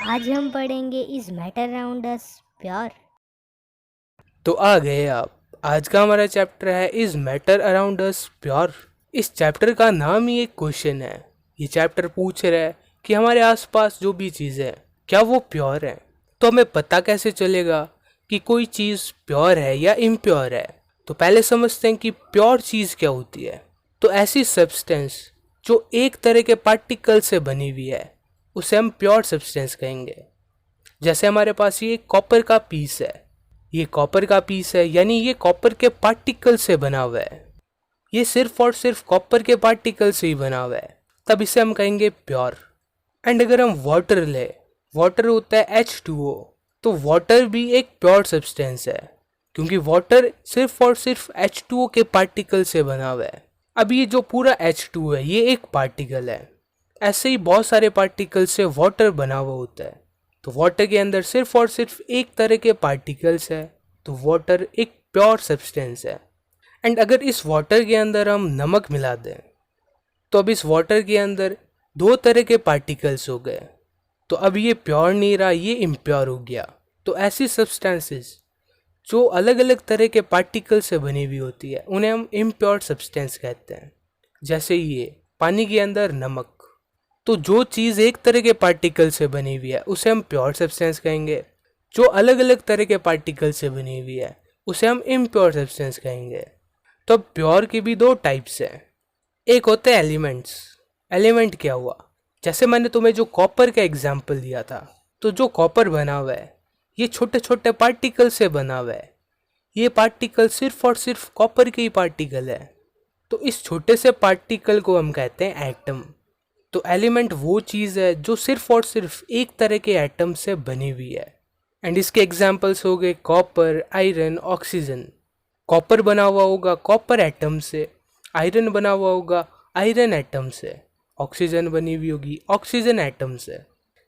आज हम पढ़ेंगे is matter around us pure. तो आ गए आप। आज का हमारा चैप्टर है is matter around us pure. इस चैप्टर का नाम ही एक क्वेश्चन है। ये चैप्टर पूछ रहा है कि हमारे आसपास जो भी चीज़ है क्या वो प्योर है। तो हमें पता कैसे चलेगा कि कोई चीज़ प्योर है या इम्प्योर है। तो पहले समझते हैं कि प्योर चीज़ क्या होती है। तो ऐसी सब्सटेंस जो एक तरह के पार्टिकल से बनी हुई है उसे हम प्योर सब्सटेंस कहेंगे। जैसे हमारे पास ये कॉपर का पीस है, ये कॉपर का पीस है यानी ये कॉपर के पार्टिकल से बना हुआ है। ये सिर्फ और सिर्फ कॉपर के पार्टिकल से ही बना हुआ है, तब इसे हम कहेंगे प्योर। एंड अगर हम वाटर ले, वाटर होता है H2O, तो वाटर भी एक प्योर सब्सटेंस है क्योंकि वाटर सिर्फ और सिर्फ H2O के पार्टिकल से बना हुआ है। अब ये जो पूरा H2O है ये एक पार्टिकल है। ऐसे ही बहुत सारे पार्टिकल से वाटर बना हुआ होता है। तो वाटर के अंदर सिर्फ और सिर्फ एक तरह के पार्टिकल्स है, तो वाटर एक प्योर सब्सटेंस है। एंड अगर इस वाटर के अंदर हम नमक मिला दें तो अब इस वाटर के अंदर दो तरह के पार्टिकल्स हो गए, तो अब ये प्योर नहीं रहा, ये इम्प्योर हो गया। तो ऐसी सब्सटेंसेस जो अलग अलग तरह के पार्टिकल से बनी हुई होती है उन्हें हम इम्प्योर सब्सटेंस कहते हैं। जैसे ये पानी के अंदर नमक, तो जो चीज़ एक तरह के पार्टिकल से बनी हुई है उसे हम प्योर सब्सटेंस कहेंगे। जो अलग अलग तरह के पार्टिकल से बनी हुई है उसे हम इम्प्योर सब्सटेंस कहेंगे। तो अब प्योर की भी दो टाइप्स हैं। एक होते हैं एलिमेंट्स। एलिमेंट क्या हुआ, जैसे मैंने तुम्हें जो कॉपर का एग्जाम्पल दिया था, तो जो कॉपर बना हुआ है ये छोटे छोटे पार्टिकल से बना हुआ है। ये पार्टिकल सिर्फ और सिर्फ कॉपर के ही पार्टिकल है। तो इस छोटे से पार्टिकल को हम कहते हैं एटम। तो एलिमेंट वो चीज़ है जो सिर्फ और सिर्फ एक तरह के एटम से बनी हुई है। एंड इसके एग्जाम्पल्स हो गए कॉपर, आयरन, ऑक्सीजन। कॉपर बना हुआ होगा कॉपर एटम से, आयरन बना हुआ होगा आयरन एटम से, ऑक्सीजन बनी हुई होगी ऑक्सीजन एटम से।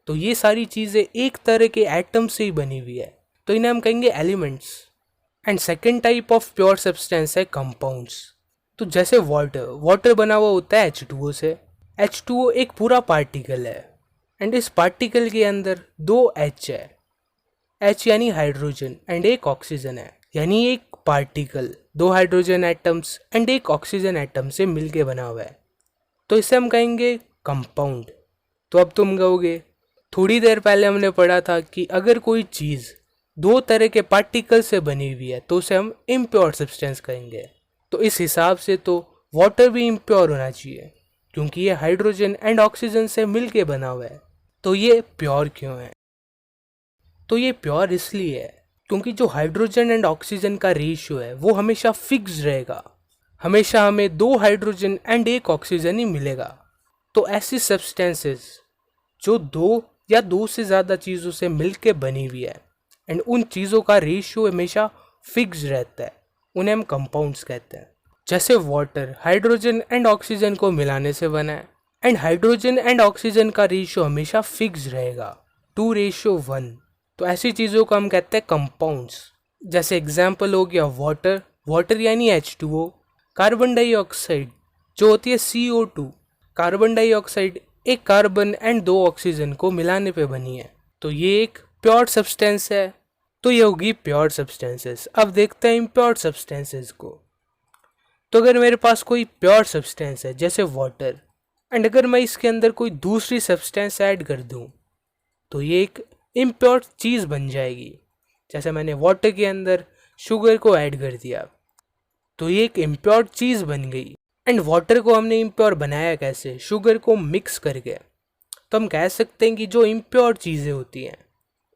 तो ये सारी चीज़ें एक तरह के एटम से ही बनी हुई है, तो इन्हें हम कहेंगे elements. And second type of pure substance है कंपाउंड्स। तो जैसे वाटर, वाटर बना हुआ होता है H2O से। H2O एक पूरा पार्टिकल है एंड इस पार्टिकल के अंदर दो H है। H यानी हाइड्रोजन एंड एक ऑक्सीजन है, यानी एक पार्टिकल दो हाइड्रोजन एटम्स एंड एक ऑक्सीजन एटम से मिलके बना हुआ है, तो इसे हम कहेंगे कंपाउंड। तो अब तुम कहोगे थोड़ी देर पहले हमने पढ़ा था कि अगर कोई चीज़ दो तरह के पार्टिकल से बनी हुई है तो उसे हम इम्प्योर सब्सटेंस कहेंगे। तो इस हिसाब से तो वाटर भी इम्प्योर होना चाहिए क्योंकि ये हाइड्रोजन एंड ऑक्सीजन से मिलके बना हुआ है। तो ये प्योर क्यों है? तो ये प्योर इसलिए है क्योंकि जो हाइड्रोजन एंड ऑक्सीजन का रेशियो है वो हमेशा फिक्स रहेगा। हमेशा हमें दो हाइड्रोजन एंड एक ऑक्सीजन ही मिलेगा। तो ऐसी सब्सटेंसेस जो दो या दो से ज़्यादा चीज़ों से मिलके बनी हुई है एंड उन चीज़ों का रेशियो हमेशा फिक्स रहता है, उन्हें हम कंपाउंड्स कहते हैं। जैसे वाटर हाइड्रोजन एंड ऑक्सीजन को मिलाने से बना है एंड हाइड्रोजन एंड ऑक्सीजन का रेशियो हमेशा फिक्स रहेगा 2:1। तो ऐसी चीज़ों को हम कहते हैं कंपाउंड्स। जैसे एग्जाम्पल हो गया वाटर, वाटर यानी H2O, कार्बन डाइऑक्साइड जो होती है CO2। कार्बन डाइऑक्साइड एक कार्बन एंड दो ऑक्सीजन को मिलाने पे बनी है, तो ये एक प्योर सब्सटेंस है। तो ये होगी प्योर सब्सटेंसेस। अब देखते हैं इम्प्योर सब्सटेंसेस को। तो अगर मेरे पास कोई प्योर सब्सटेंस है जैसे वाटर एंड अगर मैं इसके अंदर कोई दूसरी सब्सटेंस ऐड कर दूं तो ये एक इम्प्योर चीज़ बन जाएगी। जैसे मैंने वाटर के अंदर शुगर को ऐड कर दिया तो ये एक इम्प्योर चीज़ बन गई। एंड वाटर को हमने इम्प्योर बनाया कैसे? शुगर को मिक्स करके। तो हम कह सकते हैं कि जो इम्प्योर चीज़ें होती हैं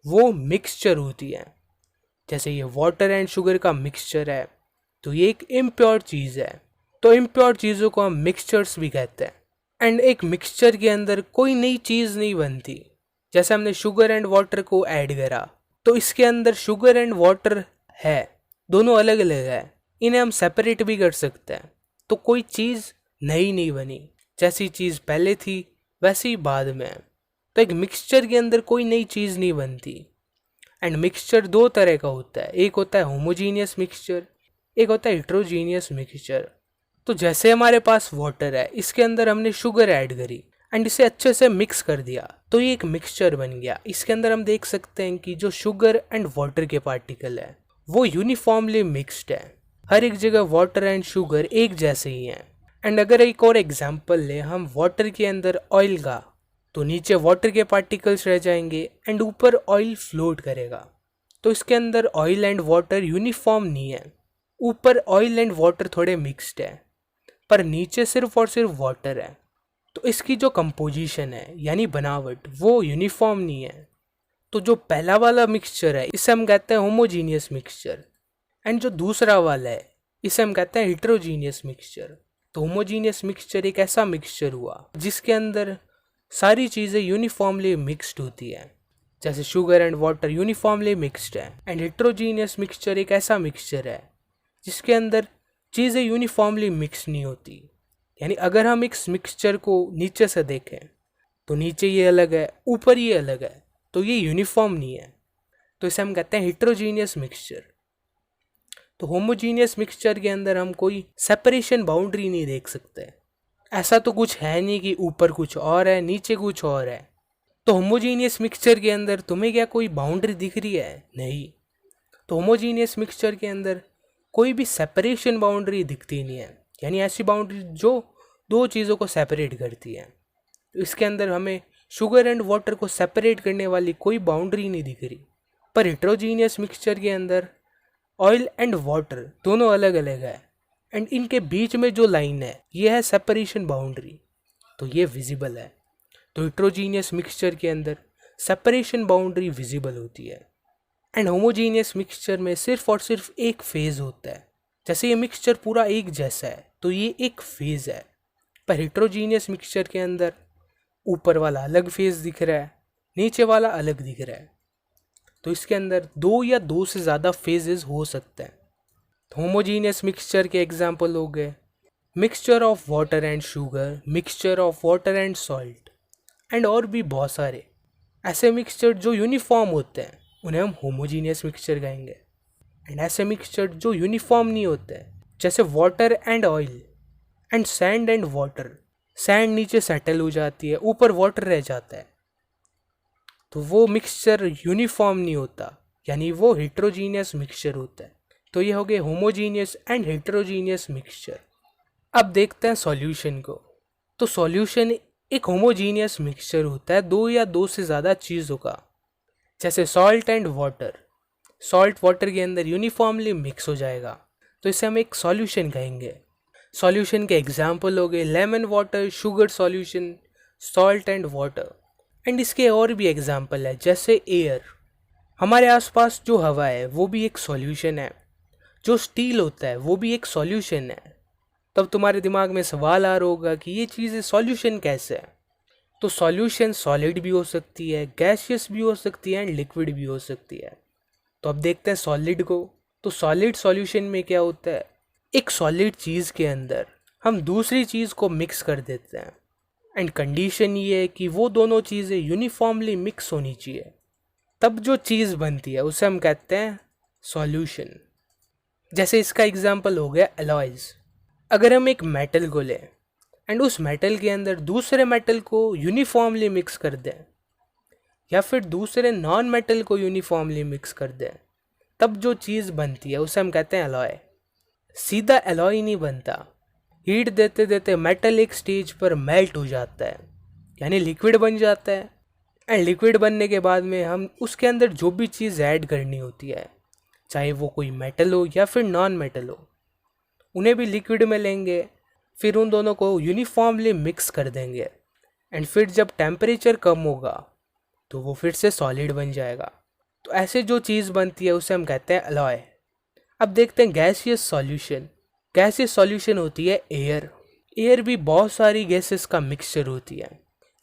वो मिक्सचर होती हैं। जैसे ये वाटर एंड शुगर का मिक्सचर है तो ये एक इम्प्योर चीज़ है। तो इम्प्योर चीज़ों को हम मिक्सचर्स भी कहते हैं। एंड एक मिक्सचर के अंदर कोई नई चीज़ नहीं बनती। जैसे हमने शुगर एंड वाटर को ऐड करा तो इसके अंदर शुगर एंड वाटर है, दोनों अलग अलग है, इन्हें हम सेपरेट भी कर सकते हैं। तो कोई चीज़ नई नहीं बनी, जैसी चीज़ पहले थी वैसे ही बाद में है। तो एक मिक्सचर के अंदर कोई नई चीज़ नहीं बनती। एंड मिक्सचर दो तरह का होता है, एक होता है होमोजीनियस मिक्सचर, एक होता है हेट्रोजीनियस मिक्सचर। तो जैसे हमारे पास वाटर है, इसके अंदर हमने शुगर ऐड करी एंड इसे अच्छे से मिक्स कर दिया तो ये एक मिक्सचर बन गया। इसके अंदर हम देख सकते हैं कि जो शुगर एंड वाटर के पार्टिकल है वो यूनिफॉर्मली मिक्स्ड है। हर एक जगह वाटर एंड शुगर एक जैसे ही हैं। एंड अगर एक और एग्जांपल ले हम वाटर के अंदर ऑयल का, तो नीचे वाटर के पार्टिकल्स रह जाएंगे एंड ऊपर ऑयल फ्लोट करेगा। तो इसके अंदर ऑयल एंड वाटर यूनिफॉर्म नहीं है। ऊपर ऑयल एंड वाटर थोड़े मिक्स्ड है पर नीचे सिर्फ और सिर्फ वाटर है। तो इसकी जो कंपोजिशन है यानी बनावट वो यूनिफॉर्म नहीं है। तो जो पहला वाला मिक्सचर है इसे हम कहते हैं होमोजीनियस मिक्सचर एंड जो दूसरा वाला है इसे हम कहते हैं हेट्रोजीनियस मिक्सचर। तो होमोजीनियस मिक्सचर एक ऐसा मिक्सचर हुआ जिसके अंदर सारी चीज़ें यूनिफॉर्मली मिक्स्ड होती है, जैसे sugar and water uniformly mixed है। एंड हेट्रोजीनियस मिक्सचर एक ऐसा मिक्सचर है जिसके अंदर चीज़ें यूनिफॉर्मली मिक्स नहीं होती। यानी अगर हम इस मिक्सचर को नीचे से देखें तो नीचे ये अलग है, ऊपर ये अलग है, तो ये यूनिफॉर्म नहीं है। तो इसे हम कहते हैं हेट्रोजीनियस मिक्सचर। तो होमोजीनियस मिक्सचर के अंदर हम कोई सेपरेशन बाउंड्री नहीं देख सकते। ऐसा तो कुछ है नहीं कि ऊपर कुछ और है नीचे कुछ और है। तो होमोजीनियस मिक्सचर के अंदर तुम्हें क्या कोई बाउंड्री दिख रही है? नहीं। तो होमोजीनियस मिक्सचर के अंदर कोई भी सेपरेशन बाउंड्री दिखती नहीं है, यानी ऐसी बाउंड्री जो दो चीज़ों को सेपरेट करती है। तो इसके अंदर हमें शुगर एंड वाटर को सेपरेट करने वाली कोई बाउंड्री नहीं दिख रही। पर हेट्रोजीनियस मिक्सचर के अंदर ऑयल एंड वाटर दोनों अलग अलग है एंड इनके बीच में जो लाइन है ये है सेपरेशन बाउंड्री, तो ये विजिबल है। तो हेट्रोजीनियस मिक्सचर के अंदर सेपरेशन बाउंड्री विजिबल होती है। एंड होमोजीनियस मिक्सचर में सिर्फ और सिर्फ एक फेज होता है। जैसे ये मिक्सचर पूरा एक जैसा है तो ये एक फेज है, पर हेट्रोजीनियस मिक्सचर के अंदर ऊपर वाला अलग फेज दिख रहा है, नीचे वाला अलग दिख रहा है। तो इसके अंदर दो या दो से ज़्यादा फेजेस हो सकते हैं। होमोजीनियस मिक्सचर के एग्जाम्पल हो गए mixture of water and sugar, mixture of water and salt and और भी बहुत सारे ऐसे मिक्सचर जो यूनिफॉर्म होते हैं उन्हें हम होमोजीनियस मिक्सचर कहेंगे। एंड ऐसे मिक्सचर जो यूनिफॉर्म नहीं होते हैं जैसे water and oil and sand and water, sand नीचे सेटल हो जाती है, ऊपर वाटर रह जाता है, तो वो मिक्सचर यूनिफॉर्म नहीं होता, यानी वो हेट्रोजीनियस मिक्सचर होता है। तो ये हो गए होमोजीनियस एंड हेट्रोजीनियस मिक्सचर। अब देखते हैं सॉल्यूशन को। तो सॉल्यूशन एक होमोजीनियस मिक्सचर होता है दो या दो से ज़्यादा चीज़ों का, जैसे salt and water. Salt water के अंदर यूनिफॉर्मली मिक्स हो जाएगा, तो इसे हम एक सॉल्यूशन कहेंगे। सॉल्यूशन के एग्जाम्पल हो गए lemon water, sugar solution, salt and water. And इसके और भी एग्जाम्पल है जैसे एयर। हमारे आसपास जो हवा है वो भी एक सॉल्यूशन है, जो स्टील होता है वो भी एक सॉल्यूशन है। तब तुम्हारे दिमाग में सवाल आ रहा होगा कि ये चीज़ें सॉल्यूशन कैसे है। तो सॉल्यूशन सॉलिड भी हो सकती है, गैसियस भी हो सकती है एंड लिक्विड भी हो सकती है। तो अब देखते हैं सॉलिड को। तो सॉलिड सॉल्यूशन में क्या होता है, एक सॉलिड चीज़ के अंदर हम दूसरी चीज़ को मिक्स कर देते हैं एंड कंडीशन ये है कि वो दोनों चीज़ें यूनिफॉर्मली मिक्स होनी चाहिए, तब जो चीज़ बनती है उसे हम कहते हैं सॉल्यूशन। जैसे इसका एग्जांपल हो गया अलॉयज़। अगर हम एक मेटल को लें एंड उस मेटल के अंदर दूसरे मेटल को यूनिफॉर्मली मिक्स कर दें या फिर दूसरे नॉन मेटल को यूनिफॉर्मली मिक्स कर दें, तब जो चीज़ बनती है उसे हम कहते हैं अलॉय। सीधा अलॉय नहीं बनता, हीट देते देते मेटल एक स्टेज पर मेल्ट हो जाता है, यानी लिक्विड बन जाता है। एंड लिक्विड बनने के बाद में हम उसके अंदर जो भी चीज़ ऐड करनी होती है, चाहे वो कोई मेटल हो या फिर नॉन मेटल हो, उन्हें भी लिक्विड में लेंगे, फिर उन दोनों को यूनिफॉर्मली मिक्स कर देंगे एंड फिर जब टेम्परेचर कम होगा तो वो फिर से सॉलिड बन जाएगा। तो ऐसे जो चीज़ बनती है उसे हम कहते हैं अलॉय। अब देखते हैं गैसियस सॉल्यूशन। गैसियस सॉल्यूशन होती है एयर। एयर भी बहुत सारी गैसेस का मिक्सचर होती है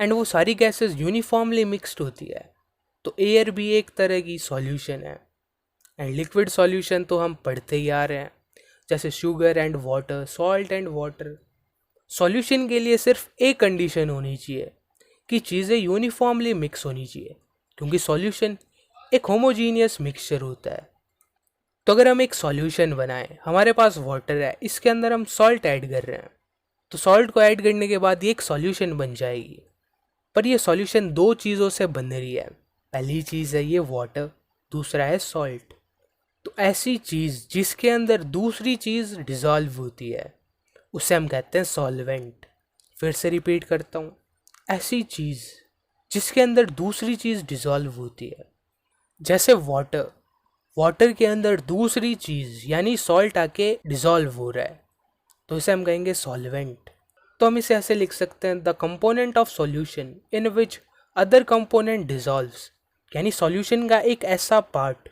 एंड वो सारी गैसेस यूनिफॉर्मली मिक्स्ड होती है, तो एयर भी एक तरह की सॉल्यूशन है। एंड लिक्विड सॉल्यूशन तो हम पढ़ते ही आ रहे हैं, जैसे sugar and water, salt and water. Solution के लिए सिर्फ एक कंडीशन होनी चाहिए कि चीज़ें यूनिफॉर्मली मिक्स होनी चाहिए, क्योंकि सॉल्यूशन एक होमोजीनियस मिक्सचर होता है। तो अगर हम एक सॉल्यूशन बनाएं, हमारे पास वाटर है, इसके अंदर हम सॉल्ट ऐड कर रहे हैं, तो सॉल्ट को ऐड करने के बाद ये एक सॉल्यूशन बन जाएगी। पर ये सॉल्यूशन दो चीज़ों से बन रही है। पहली चीज़ है ये वाटर, दूसरा है सॉल्ट। तो ऐसी चीज़ जिसके अंदर दूसरी चीज़ डिज़ोल्व होती है उसे हम कहते हैं सॉल्वेंट। फिर से रिपीट करता हूँ, ऐसी चीज़ जिसके अंदर दूसरी चीज़ डिज़ोल्व होती है, जैसे वाटर, वाटर के अंदर दूसरी चीज़ यानी सॉल्ट आके डिज़ोल्व हो रहा है, तो इसे हम कहेंगे सॉल्वेंट। तो हम इसे ऐसे लिख सकते हैं, the component of solution in which other component dissolves, यानी सॉल्यूशन का एक ऐसा पार्ट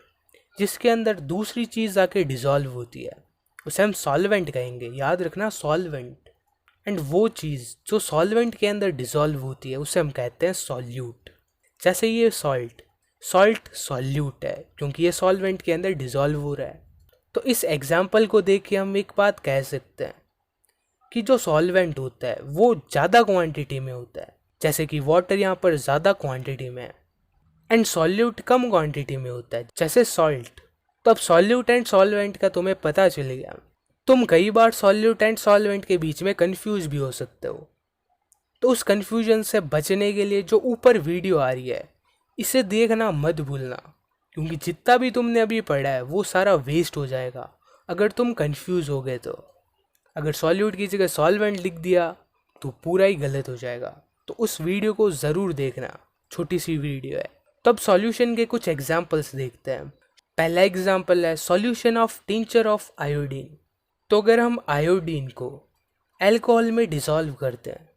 जिसके अंदर दूसरी चीज़ आके डिज़ोल्व होती है उसे हम सॉल्वेंट कहेंगे। याद रखना, सॉल्वेंट। एंड वो चीज़ जो सॉल्वेंट के अंदर डिज़ोल्व होती है उसे हम कहते हैं सॉल्यूट। जैसे ये सॉल्ट, सॉल्ट सॉल्यूट है क्योंकि ये सॉल्वेंट के अंदर डिज़ोल्व हो रहा है। तो इस एग्जाम्पल को देख के हम एक बात कह सकते हैं कि जो सॉल्वेंट होता है वो ज़्यादा क्वांटिटी में होता है, जैसे कि वाटर यहाँ पर ज़्यादा क्वांटिटी में है, एंड सॉल्यूट कम क्वांटिटी में होता है जैसे सॉल्ट। तो अब सॉल्यूट एंड सॉल्वेंट का तुम्हें पता चल गया। तुम कई बार सॉल्यूट एंड सॉल्वेंट के बीच में कंफ्यूज भी हो सकते हो। तो उस कंफ्यूजन से बचने के लिए जो ऊपर वीडियो आ रही है इसे देखना मत भूलना, क्योंकि जितना भी तुमने अभी पढ़ा है वो सारा वेस्ट हो जाएगा अगर तुम कंफ्यूज हो गए तो। अगर सॉल्यूट की जगह सॉल्वेंट लिख दिया तो पूरा ही गलत हो जाएगा। तो उस वीडियो को ज़रूर देखना, छोटी सी वीडियो है। तो अब सॉल्यूशन के कुछ एग्जाम्पल्स देखते हैं। पहला एग्जाम्पल है solution of tincture of iodine. तो अगर हम आयोडीन को अल्कोहल में डिसॉल्व करते हैं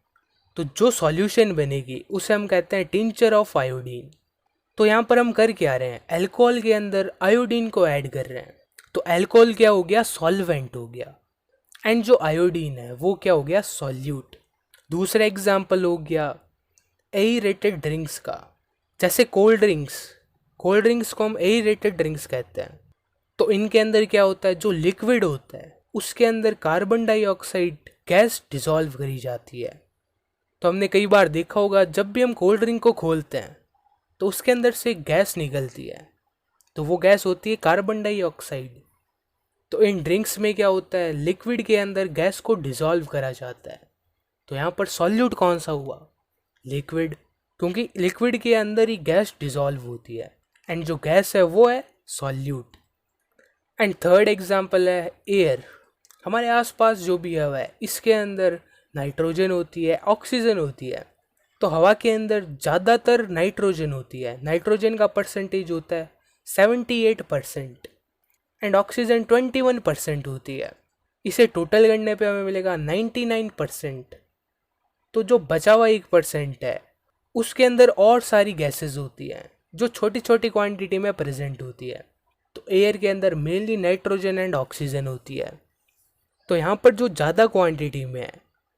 तो जो सॉल्यूशन बनेगी उसे हम कहते हैं टिंचर ऑफ आयोडीन। तो यहाँ पर हम कर क्या रहे हैं, अल्कोहल के अंदर आयोडीन को ऐड कर रहे हैं। तो अल्कोहल क्या हो गया, सॉल्वेंट हो गया, एंड जो आयोडीन है वो क्या हो गया, सॉल्यूट। दूसरा एग्जाम्पल हो गया एरेटेड ड्रिंक्स का, जैसे कोल्ड ड्रिंक्स, कोल्ड ड्रिंक्स को हम एरेटेड ड्रिंक्स कहते हैं। तो इनके अंदर क्या होता है, जो लिक्विड होता है उसके अंदर कार्बन डाइऑक्साइड गैस डिसॉल्व करी जाती है। तो हमने कई बार देखा होगा जब भी हम कोल्ड ड्रिंक को खोलते हैं तो उसके अंदर से गैस निकलती है, तो वो गैस होती है कार्बन डाइऑक्साइड। तो इन ड्रिंक्स में क्या होता है, लिक्विड के अंदर गैस को डिसॉल्व करा जाता है। तो यहाँ पर सॉल्यूट कौन सा हुआ, लिक्विड, क्योंकि लिक्विड के अंदर ही गैस डिसॉल्व होती है, एंड जो गैस है वो है सॉल्यूट। एंड थर्ड एग्जाम्पल है एयर। हमारे आसपास जो भी हवा है इसके अंदर नाइट्रोजन होती है, ऑक्सीजन होती है। तो हवा के अंदर ज़्यादातर नाइट्रोजन होती है, नाइट्रोजन का परसेंटेज होता है 78%, एंड ऑक्सीजन 21% होती है। इसे टोटल करने पे हमें मिलेगा 99%। तो जो बचा हुआ 1% है उसके अंदर और सारी गैसेस होती हैं जो छोटी छोटी क्वांटिटी में प्रेजेंट होती है। तो एयर के अंदर मेनली नाइट्रोजन एंड ऑक्सीजन होती है। तो यहाँ पर जो ज़्यादा क्वांटिटी में है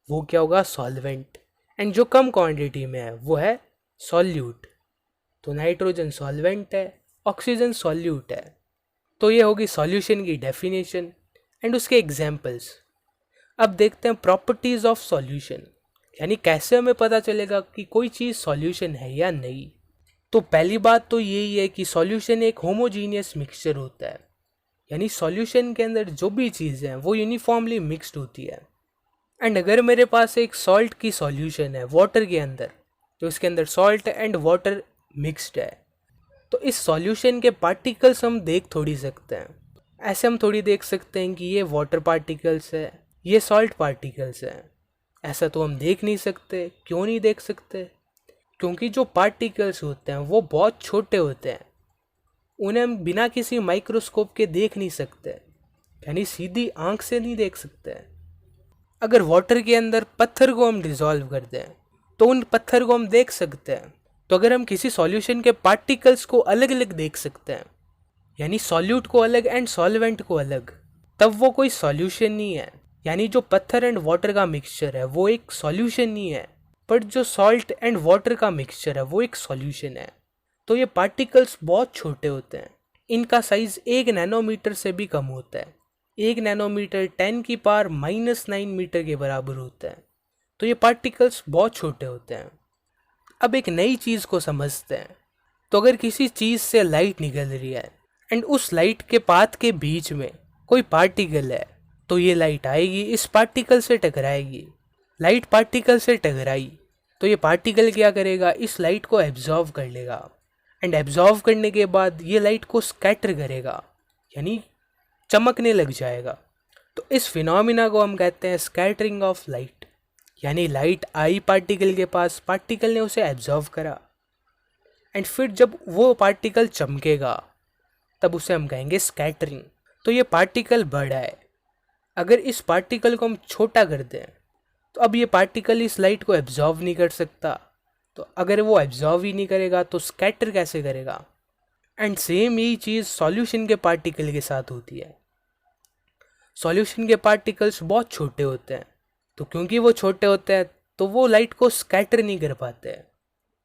वो क्या होगा, सॉल्वेंट, एंड जो कम क्वांटिटी में है वो है सॉल्यूट। तो नाइट्रोजन सॉल्वेंट है, ऑक्सीजन सॉल्यूट है। तो ये होगी सॉल्यूशन की डेफिनेशन एंड उसके एग्जाम्पल्स। अब देखते हैं प्रॉपर्टीज़ ऑफ सॉल्यूशन, यानी कैसे हमें पता चलेगा कि कोई चीज़ सॉल्यूशन है या नहीं। तो पहली बात तो यही है कि सॉल्यूशन एक होमोजीनियस मिक्सचर होता है, यानी सॉल्यूशन के अंदर जो भी चीज़ें हैं वो यूनिफॉर्मली मिक्स्ड होती है। एंड अगर मेरे पास एक सॉल्ट की सॉल्यूशन है वाटर के अंदर, तो इसके अंदर सॉल्ट एंड वाटर मिक्स्ड है, तो इस सॉल्यूशन के पार्टिकल्स हम देख थोड़ी सकते हैं। ऐसे हम थोड़ी देख सकते हैं कि ये वाटर पार्टिकल्स है, ये सॉल्ट पार्टिकल्स हैं। ऐसा तो हम देख नहीं सकते। क्यों नहीं देख सकते, क्योंकि जो पार्टिकल्स होते हैं वो बहुत छोटे होते हैं, उन्हें हम बिना किसी माइक्रोस्कोप के देख नहीं सकते, यानी सीधी आंख से नहीं देख सकते। अगर वाटर के अंदर पत्थर को हम डिसॉल्व कर दें तो उन पत्थर को हम देख सकते हैं। तो अगर हम किसी सॉल्यूशन के पार्टिकल्स को अलग अलग देख सकते हैं, यानी सॉल्यूट को अलग एंड सॉल्वेंट को अलग, तब वो कोई सॉल्यूशन नहीं है। यानी जो पत्थर एंड वाटर का मिक्सचर है वो एक सॉल्यूशन नहीं है, पर जो सॉल्ट एंड वाटर का मिक्सचर है वो एक सॉल्यूशन है। तो ये पार्टिकल्स बहुत छोटे होते हैं, इनका साइज 1 नैनोमीटर से भी कम होता है। 1 नैनोमीटर 10⁻⁹ मीटर के बराबर होता है। तो ये पार्टिकल्स बहुत छोटे होते हैं। अब एक नई चीज़ को समझते हैं। तो अगर किसी चीज़ से लाइट निकल रही है एंड उस लाइट के पाथ के बीच में कोई पार्टिकल है, तो ये लाइट आएगी, इस पार्टिकल से टकराएगी। लाइट पार्टिकल से टकराई तो ये पार्टिकल क्या करेगा, इस लाइट को एब्जॉर्व कर लेगा एंड एब्जॉर्व करने के बाद ये लाइट को स्कैटर करेगा, यानी चमकने लग जाएगा। तो इस फिनोमिना को हम कहते हैं स्कैटरिंग ऑफ लाइट, यानी लाइट आई पार्टिकल के पास, पार्टिकल ने उसे एब्जॉर्व करा एंड फिर जब वो पार्टिकल चमकेगा तब उसे हम कहेंगे स्कैटरिंग। तो ये पार्टिकल बड़ा है, अगर इस पार्टिकल को हम छोटा कर दें तो अब ये पार्टिकल इस लाइट को एब्जॉर्व नहीं कर सकता, तो अगर वो एब्जॉर्व ही नहीं करेगा तो स्कैटर कैसे करेगा। एंड सेम यही चीज़ सॉल्यूशन के पार्टिकल के साथ होती है। सॉल्यूशन के पार्टिकल्स बहुत छोटे होते हैं, तो क्योंकि वो छोटे होते हैं तो वो लाइट को स्कैटर नहीं कर पाते हैं।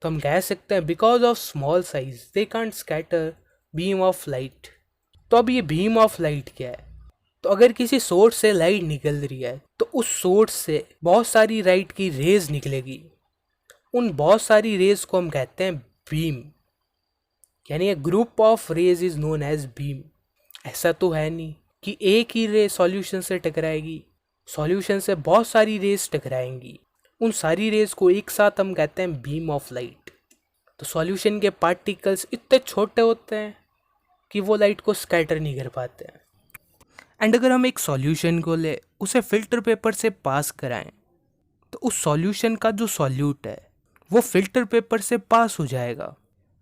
तो हम कह सकते हैं because of small size they can't scatter beam of light. तो अब ये बीम ऑफ लाइट क्या है, तो अगर किसी सोर्स से लाइट निकल रही है तो उस सोर्स से बहुत सारी लाइट की रेज निकलेगी, उन बहुत सारी रेज को हम कहते हैं बीम, यानी a group of rays is known as beam. ऐसा तो है नहीं कि एक ही रे सॉल्यूशन से टकराएगी, सॉल्यूशन से बहुत सारी रेज टकराएंगी, उन सारी रेज को एक साथ हम कहते हैं बीम ऑफ लाइट। तो सॉल्यूशन के पार्टिकल्स इतने छोटे होते हैं कि वो लाइट को स्कैटर नहीं कर पाते हैं। एंड अगर हम एक सॉल्यूशन को ले उसे फिल्टर पेपर से पास कराएं तो उस सॉल्यूशन का जो सॉल्यूट है वो फिल्टर पेपर से पास हो जाएगा।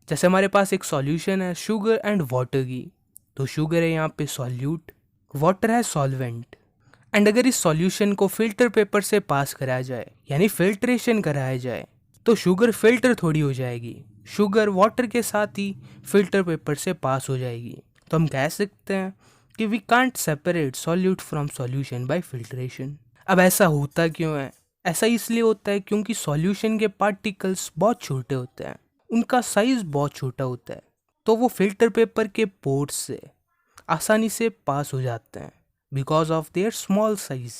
जैसे हमारे पास एक सॉल्यूशन है शुगर एंड वाटर की, तो शुगर है यहाँ पे सॉल्यूट, वाटर है सॉल्वेंट। एंड अगर इस सॉल्यूशन को फिल्टर पेपर से पास कराया जाए यानी फिल्ट्रेशन कराया जाए तो शुगर फिल्टर थोड़ी हो जाएगी, शुगर वाटर के साथ ही फिल्टर पेपर से पास हो जाएगी। तो हम कह सकते हैं कि we can't separate solute from solution by filtration. अब ऐसा होता क्यों है, ऐसा इसलिए होता है क्योंकि सॉल्यूशन के पार्टिकल्स बहुत छोटे होते हैं, उनका साइज बहुत छोटा होता है, तो वो फिल्टर पेपर के पोर्स से आसानी से पास हो जाते हैं because of their small size.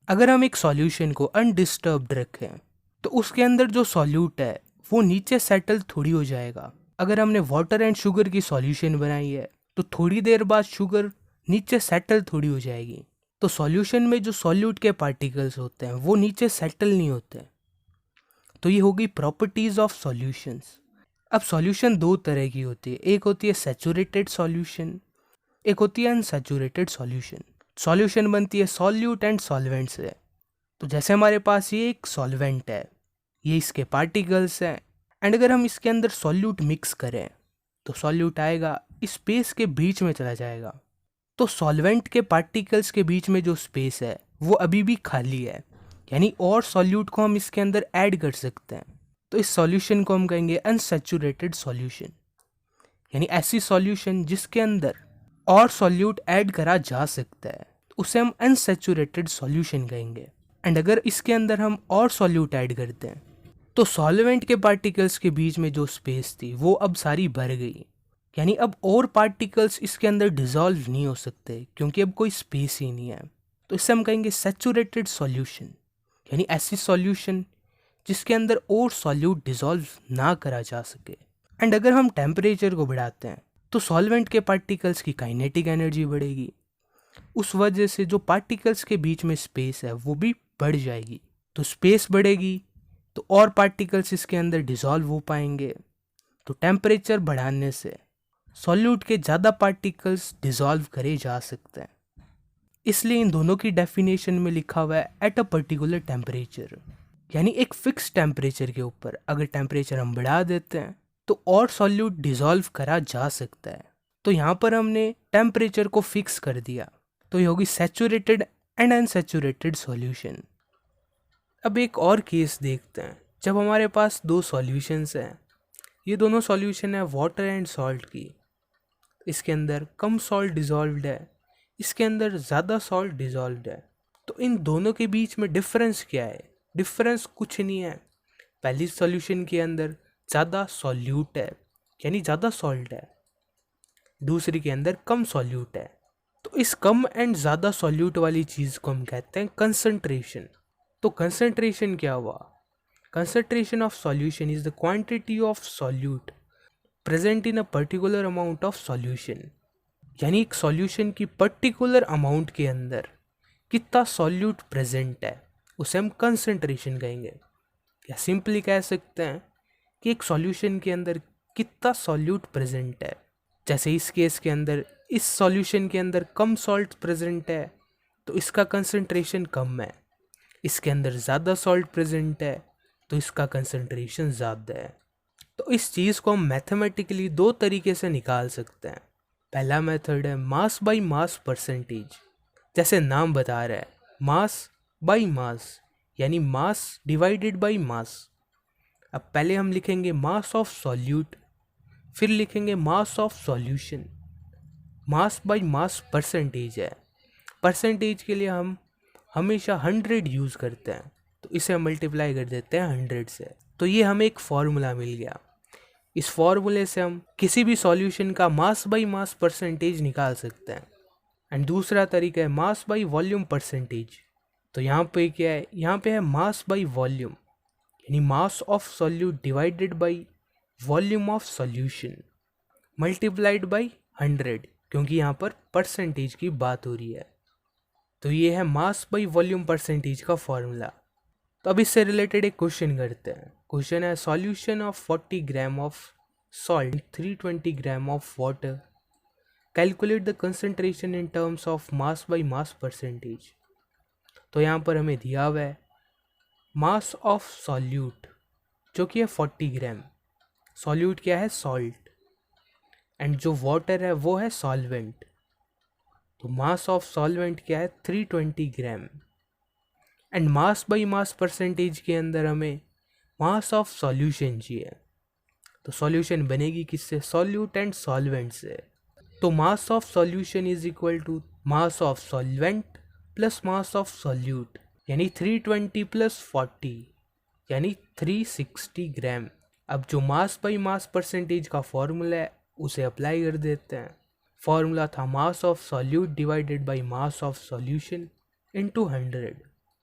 अगर हम एक सॉल्यूशन को अनडिस्टर्ब्ड रखें तो उसके अंदर जो सॉल्यूट है वो नीचे सेटल थोड़ी हो जाएगा। अगर हमने वाटर एंड शुगर की सॉल्यूशन बनाई है तो थोड़ी देर बाद शुगर नीचे सेटल थोड़ी हो जाएगी। तो सॉल्यूशन में जो सॉल्यूट के पार्टिकल्स होते हैं वो नीचे सेटल नहीं होते। तो ये होगी प्रॉपर्टीज ऑफ सॉल्यूशंस। अब सॉल्यूशन दो तरह की होती है, एक होती है सैचुरेटेड सॉल्यूशन, एक होती है अनसैचुरेटेड सॉल्यूशन। सॉल्यूशन बनती है सॉल्यूट एंड सॉल्वेंट से। तो जैसे हमारे पास ये एक सॉल्वेंट है, ये इसके पार्टिकल्स हैं, एंड अगर हम इसके अंदर सॉल्यूट मिक्स करें तो सॉल्यूट आएगा इस स्पेस के बीच में चला जाएगा। तो सॉल्वेंट के पार्टिकल्स के बीच में जो स्पेस है वो अभी भी खाली है, यानी और सॉल्यूट को हम इसके अंदर ऐड कर सकते हैं। तो इस सॉल्यूशन को हम कहेंगे अनसैचुरेटेड सॉल्यूशन, यानी ऐसी सॉल्यूशन जिसके अंदर और सॉल्यूट ऐड करा जा सकता है उसे हम अनसैचुरेटेड सॉल्यूशन कहेंगे। एंड अगर इसके अंदर हम और सॉल्यूट ऐड करते हैं तो सॉल्वेंट के पार्टिकल्स के बीच में जो स्पेस थी वो अब सारी भर गई, यानी अब और पार्टिकल्स इसके अंदर डिसॉल्व नहीं हो सकते क्योंकि अब कोई स्पेस ही नहीं है। तो इससे हम कहेंगे सैचुरेटेड सॉल्यूशन, यानी ऐसी सॉल्यूशन जिसके अंदर और सॉल्यूट डिसॉल्व ना करा जा सके। एंड अगर हम टेम्परेचर को बढ़ाते हैं तो सॉल्वेंट के पार्टिकल्स की काइनेटिक एनर्जी बढ़ेगी, उस वजह से जो पार्टिकल्स के बीच में स्पेस है वो भी बढ़ जाएगी। तो स्पेस बढ़ेगी तो और पार्टिकल्स इसके अंदर डिसॉल्व हो पाएंगे। तो टेम्परेचर बढ़ाने से सॉल्यूट के ज़्यादा पार्टिकल्स डिसॉल्व करे जा सकते हैं। इसलिए इन दोनों की डेफिनेशन में लिखा हुआ है एट अ पर्टिकुलर टेम्परेचर, यानी एक फिक्स टेम्परेचर के ऊपर अगर टेम्परेचर हम बढ़ा देते हैं तो और सॉल्यूट डिसॉल्व करा जा सकता है। तो यहाँ पर हमने टेम्परेचर को फिक्स कर दिया, तो ये होगी सैचुरेटेड एंड अनसैचुरेटेड सॉल्यूशन। अब एक और केस देखते हैं, जब हमारे पास दो सॉल्यूशंस हैं, ये दोनों सॉल्यूशन है वाटर एंड सॉल्ट की, इसके अंदर कम सॉल्ट डिसॉल्व्ड है, इसके अंदर ज़्यादा सॉल्ट डिसॉल्व्ड है। तो इन दोनों के बीच में डिफरेंस क्या है? डिफरेंस कुछ नहीं है, पहली सॉल्यूशन के अंदर ज़्यादा सॉल्यूट है यानी ज़्यादा सॉल्ट है, दूसरी के अंदर कम सॉल्यूट है। तो इस कम एंड ज़्यादा सॉल्यूट वाली चीज़ को हम कहते हैं कंसंट्रेशन। तो कंसंट्रेशन क्या हुआ? Concentration of solution is the quantity of solute present in a particular amount of solution, यानी एक सॉल्यूशन की पर्टिकुलर अमाउंट के अंदर कितना सॉल्यूट प्रेजेंट है उसे हम कंसंट्रेशन कहेंगे। या सिंपली कह सकते हैं कि एक सॉल्यूशन के अंदर कितना सॉल्यूट प्रेजेंट है। जैसे इस केस के अंदर इस सॉल्यूशन के अंदर कम सॉल्ट प्रेजेंट है तो इसका कंसंट्रेशन कम है, इसके अंदर ज़्यादा सॉल्ट प्रेजेंट है तो इसका कंसंट्रेशन ज़्यादा है। तो इस चीज़ को हम मैथमेटिकली दो तरीके से निकाल सकते हैं। पहला मेथड है मास बाई मास परसेंटेज। जैसे नाम बता रहा है, मास बाई मास, यानी मास डिवाइडेड बाई मास। अब पहले हम लिखेंगे मास ऑफ सॉल्यूट, फिर लिखेंगे मास of solution. Mass by mass percentage है। परसेंटेज के लिए हम हमेशा 100 यूज़ करते हैं, तो इसे मल्टीप्लाई कर देते हैं 100 से। तो ये हमें एक फॉर्मूला मिल गया। इस फॉर्मूले से हम किसी भी सॉल्यूशन का मास बाई मास परसेंटेज निकाल सकते हैं। एंड दूसरा तरीका है मास बाई वॉल्यूम परसेंटेज। तो यहाँ पे क्या है, यहाँ पे है मास बाई वॉल्यूम, यानी मास of solute divided by volume of solution multiplied by 100, क्योंकि यहाँ पर परसेंटेज की बात हो रही है। तो ये है मास बाई वॉल्यूम परसेंटेज का फॉर्मूला। तो अब इससे रिलेटेड एक क्वेश्चन करते हैं। क्वेश्चन है solution of 40 gram of salt 320 gram of water, calculate the concentration in terms of mass by mass percentage. तो यहाँ पर हमें दिया हुआ है मास ऑफ सॉल्यूट जो कि है 40 ग्राम। सॉल्यूट क्या है, सॉल्ट, एंड जो वाटर है वो है सॉल्वेंट। तो मास ऑफ सॉल्वेंट क्या है, 320 gram. And mass by mass percentage के अंदर हमें मास ऑफ सॉल्यूशन चाहिए। तो सॉल्यूशन बनेगी किससे, सॉल्यूट एंड सॉल्वेंट से। तो mass of solution is equal to mass of solvent plus mass of solute, यानी 320 प्लस 40 यानी 360 ग्राम। अब जो मास बाई मास परसेंटेज का फॉर्मूला है उसे अप्लाई कर देते हैं। फॉर्मूला था mass of solute divided by mass of solution into 100।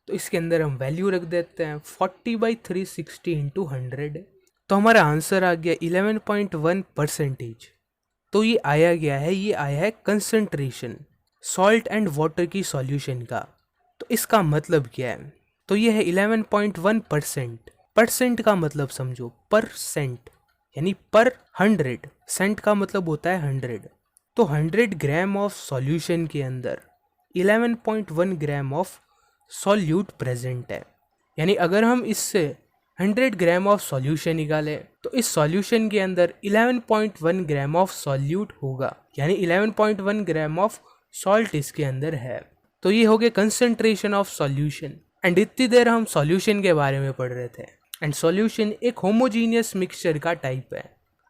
तो इसके अंदर हम वैल्यू रख देते हैं 40 बाई 360 इंटू 100। तो हमारा आंसर आ गया 11.1%। तो ये आया है कंसंट्रेशन सॉल्ट एंड वाटर की सॉल्यूशन का। तो इसका मतलब क्या है, तो ये है 11.1%। परसेंट का मतलब समझो, परसेंट यानी पर 100, सेंट का मतलब होता है 100। तो 100 ग्राम ऑफ सॉल्यूशन के अंदर 11.1 ग्राम ऑफ सॉल्यूट प्रेजेंट है। यानी अगर हम इससे 100 ग्राम ऑफ सॉल्यूशन निकालें तो इस सॉल्यूशन के अंदर 11.1 ग्राम ऑफ सॉल्यूट होगा, यानी 11.1 ग्राम ऑफ सॉल्ट इसके अंदर है। तो ये हो गया कंसंट्रेशन ऑफ सॉल्यूशन। एंड इतनी देर हम सॉल्यूशन के बारे में पढ़ रहे थे। एंड सॉल्यूशन एक होमोजीनियस मिक्सचर का टाइप है।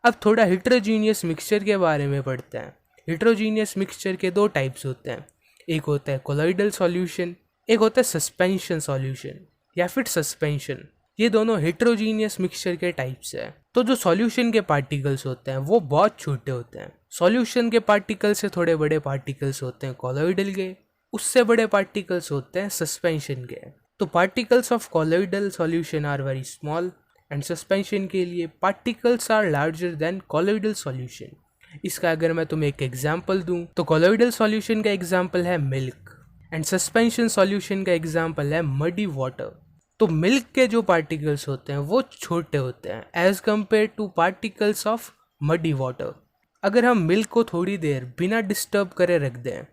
अब थोड़ा हिट्रोजीनियस मिक्सचर के बारे में पढ़ते हैं। हिट्रोजीनियस मिक्सचर के दो टाइप्स होते हैं, एक होता है कोलॉइडल सॉल्यूशन, एक होता है सस्पेंशन सॉल्यूशन या फिर सस्पेंशन। ये दोनों हेट्रोजीनियस मिक्सचर के टाइप्स हैं। तो जो सॉल्यूशन के पार्टिकल्स होते हैं वो बहुत छोटे होते हैं। सॉल्यूशन के पार्टिकल से थोड़े बड़े पार्टिकल्स होते हैं कोलॉइडल के, उससे बड़े पार्टिकल्स होते हैं सस्पेंशन के। तो particles of colloidal solution are very small and suspension के लिए particles are larger than colloidal solution. इसका अगर मैं तुम्हें एक एग्जांपल दूं तो कोलॉइडल सॉल्यूशन का एग्जांपल है मिल्क एंड सस्पेंशन सॉल्यूशन का एग्जांपल है मडी वाटर। तो मिल्क के जो पार्टिकल्स होते हैं वो छोटे होते हैं as compare to particles of muddy water. अगर हम मिल्क को थोड़ी देर बिना डिस्टर्ब करे रख दें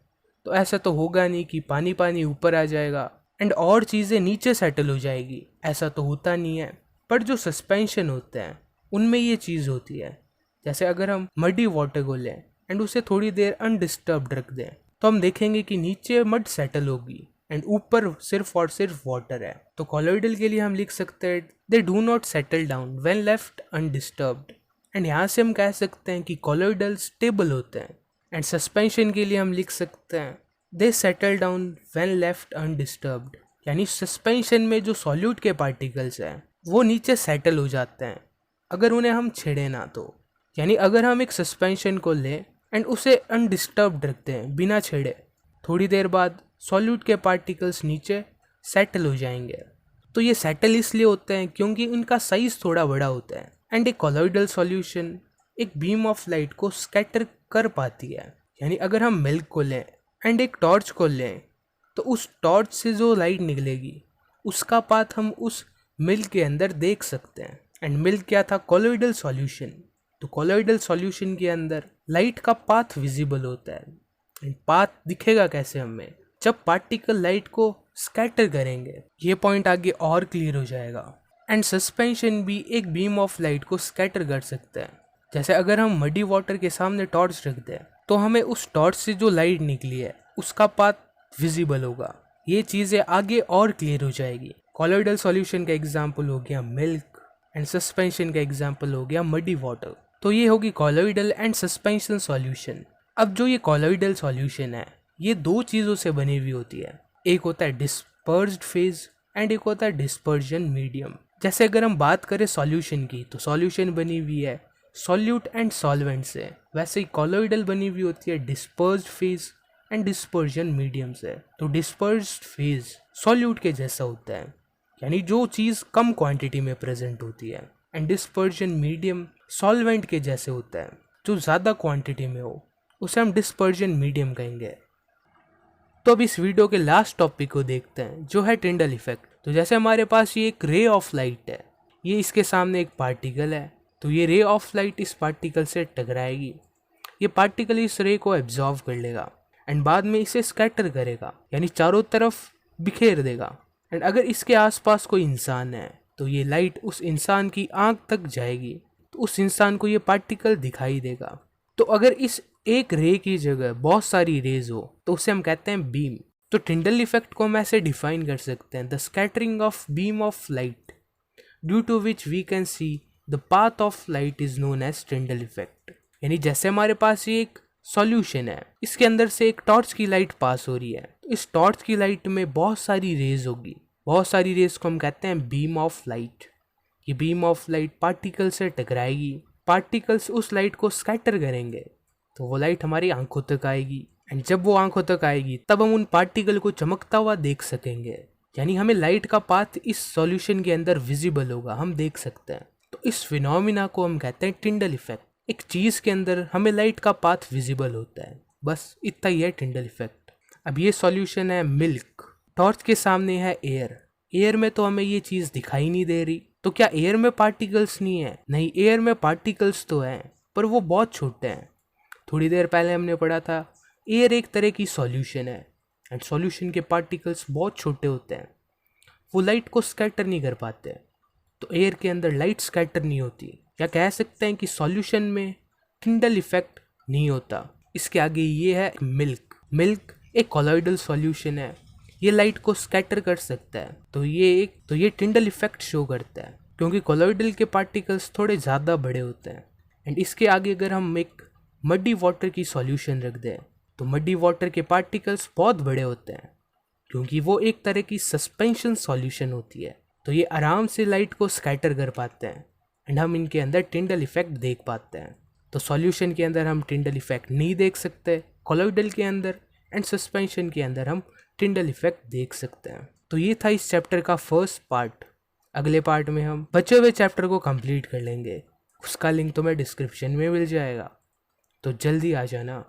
तो ऐसा तो होगा नहीं कि पानी पानी ऊपर आ जाएगा एंड और चीज़ें नीचे सेटल हो जाएगी, ऐसा तो होता नहीं है। पर जो सस्पेंशन होते हैं उनमें ये चीज़ होती है। जैसे अगर हम मडी वाटर को लें एंड उसे थोड़ी देर अनडिस्टर्ब्ड रख दें तो हम देखेंगे कि नीचे मड सेटल होगी एंड ऊपर सिर्फ और सिर्फ वाटर है। तो कोलॉइडल के लिए हम लिख सकते हैं they do not settle down when left undisturbed. And यहाँ से हम कह सकते हैं कि कोलॉइडल स्टेबल होते हैं। एंड सस्पेंशन के लिए हम लिख सकते हैं they settle down when left undisturbed, यानी सस्पेंशन में जो सॉल्यूट के पार्टिकल्स हैं वो नीचे सेटल हो जाते हैं अगर उन्हें हम छेड़े ना तो। यानी अगर हम एक सस्पेंशन को लें एंड उसे अनडिस्टर्ब्ड रखते हैं बिना छेड़े, थोड़ी देर बाद सॉल्यूट के पार्टिकल्स नीचे सेटल हो जाएंगे। तो ये सेटल इसलिए होते हैं क्योंकि उनका साइज थोड़ा बड़ा होता है। एंड एक कोलॉइडल सॉल्यूशन एक बीम ऑफ लाइट को स्कैटर कर पाती है। यानी अगर हम मिल्क को लें एंड एक टॉर्च को लें तो उस टॉर्च से जो लाइट निकलेगी उसका पाथ हम उस मिल्क के अंदर देख सकते हैं। एंड मिल्क क्या था? Colloidal solution. तो कोलोइडल सॉल्यूशन के अंदर लाइट का पाथ विजिबल होता है। एंड पाथ दिखेगा कैसे हमें? जब पार्टिकल लाइट को स्कैटर करेंगे। ये पॉइंट आगे और क्लियर हो जाएगा। एंड सस्पेंशन भी एक बीम ऑफ लाइट को स्कैटर कर सकता है। जैसे अगर हम मडी वाटर के सामने टॉर्च रख दें तो हमें उस टॉर्च से जो लाइट निकली है उसका पाथ विजिबल होगा। ये चीज़ें आगे और क्लियर हो जाएगी। कोलोइडल सॉल्यूशन का एग्जाम्पल हो गया मिल्क एंड सस्पेंशन का एग्जाम्पल हो गया मडी वाटर। तो ये होगी कोलोइडल एंड सस्पेंशन सॉल्यूशन। अब जो ये कोलोइडल सॉल्यूशन है ये दो चीज़ों से बनी हुई होती है। एक होता है डिस्पर्स्ड फेज एंड एक होता है डिस्पर्जन मीडियम। जैसे अगर हम बात करें सॉल्यूशन की तो सॉल्यूशन बनी हुई है सॉल्यूट एंड सॉल्वेंट से। वैसे ही कोलोइडल बनी हुई होती है dispersed phase and dispersion medium से। तो डिस्पर्स्ड फेज सॉल्यूट के जैसा होता है, यानी जो चीज़ कम क्वांटिटी में प्रेजेंट होती है। एंड डिस्पर्जन मीडियम सॉल्वेंट के जैसे होता है, जो ज़्यादा क्वांटिटी में हो उसे हम डिस्पर्जन मीडियम कहेंगे। तो अब इस वीडियो के लास्ट टॉपिक को देखते हैं जो है टिंडल इफेक्ट। तो जैसे हमारे पास ये एक रे ऑफ लाइट है, ये इसके सामने एक पार्टिकल है। तो ये रे ऑफ लाइट इस पार्टिकल से टकराएगी। ये पार्टिकल इस रे को एब्जॉर्व कर लेगा एंड बाद में इसे स्कैटर करेगा, यानी चारों तरफ बिखेर देगा। एंड अगर इसके आसपास कोई इंसान है तो ये लाइट उस इंसान की आंख तक जाएगी, तो उस इंसान को ये पार्टिकल दिखाई देगा। तो अगर इस एक रे की जगह बहुत सारी रेज हो तो उसे हम कहते हैं बीम। तो टिंडल इफेक्ट को हम ऐसे डिफाइन कर सकते हैं, the scattering of beam of light due to which we can see the path of light is known as Tyndall effect. यानी जैसे हमारे पास ये एक सॉल्यूशन है, इसके अंदर से एक टॉर्च की लाइट पास हो रही है। इस टॉर्च की लाइट में बहुत सारी रेज होगी, बहुत सारी रेज को हम कहते हैं बीम ऑफ लाइट। ये बीम ऑफ लाइट पार्टिकल से टकराएगी, पार्टिकल्स उस लाइट को स्कैटर करेंगे तो वो लाइट हमारी आंखों तक आएगी। एंड जब वो आंखों तक आएगी तब हम उन पार्टिकल को चमकता हुआ देख सकेंगे, यानी हमें लाइट का पाथ इस सॉल्यूशन के अंदर विजिबल होगा, हम देख सकते हैं। तो इस फिनोमिना को हम कहते हैं टिंडल इफेक्ट। एक चीज़ के अंदर हमें लाइट का पाथ विजिबल होता है, बस इतना ही है टिंडल इफेक्ट। अब ये सॉल्यूशन है मिल्क, टॉर्च के सामने है एयर। एयर में तो हमें ये चीज़ दिखाई नहीं दे रही, तो क्या एयर में पार्टिकल्स नहीं है? नहीं, एयर में पार्टिकल्स तो हैं पर वो बहुत छोटे हैं। थोड़ी देर पहले हमने पढ़ा था एयर एक तरह की सॉल्यूशन है एंड सॉल्यूशन के पार्टिकल्स बहुत छोटे होते हैं, वो लाइट को स्कैटर नहीं कर पाते। तो एयर के अंदर लाइट स्कैटर नहीं होती, या कह सकते हैं कि सॉल्यूशन में टिंडल इफेक्ट नहीं होता। इसके आगे ये है मिल्क। मिल्क एक कोलोइडल सॉल्यूशन है, ये लाइट को स्कैटर कर सकता है। तो ये टिंडल इफेक्ट शो करता है, क्योंकि कोलोइडल के पार्टिकल्स थोड़े ज़्यादा बड़े होते हैं। एंड इसके आगे अगर हम एक मडी वाटर की सॉल्यूशन रख दें तो मडी वाटर के पार्टिकल्स बहुत बड़े होते हैं, क्योंकि वो एक तरह की सस्पेंशन सॉल्यूशन होती है। तो ये आराम से लाइट को स्कैटर कर पाते हैं एंड हम इनके अंदर टिंडल इफेक्ट देख पाते हैं। तो सॉल्यूशन के अंदर हम टिंडल इफेक्ट नहीं देख सकते, कोलोइडल के अंदर एंड सस्पेंशन के अंदर हम टिंडल इफेक्ट देख सकते हैं। तो ये था इस चैप्टर का फर्स्ट पार्ट। अगले पार्ट में हम बचे हुए चैप्टर को कंप्लीट कर लेंगे, उसका लिंक तुम्हें डिस्क्रिप्शन में मिल जाएगा, तो जल्दी आ जाना।